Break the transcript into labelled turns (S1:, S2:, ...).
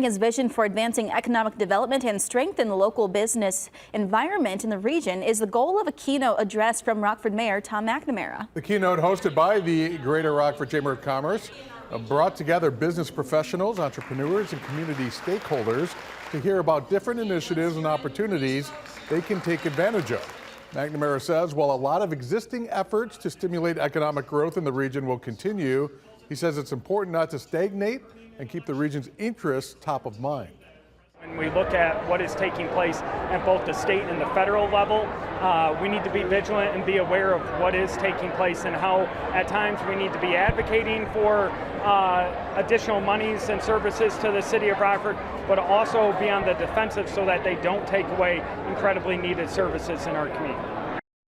S1: His vision for advancing economic development and strengthen the local business environment in the region is the goal of a keynote address from Rockford Mayor Tom McNamara.
S2: The keynote, hosted by the Greater Rockford Chamber of Commerce, brought together business professionals, entrepreneurs, and community stakeholders to hear about different initiatives and opportunities they can take advantage of. McNamara says while a lot of existing efforts to stimulate economic growth in the region will continue, he says it's important not to stagnate and keep the region's interests top of mind.
S3: When we look at what is taking place at both the state and the federal level, we need to be vigilant and be aware of what is taking place and how at times we need to be advocating for additional monies and services to the city of Rockford, but also be on the defensive so that they don't take away incredibly needed services in our community.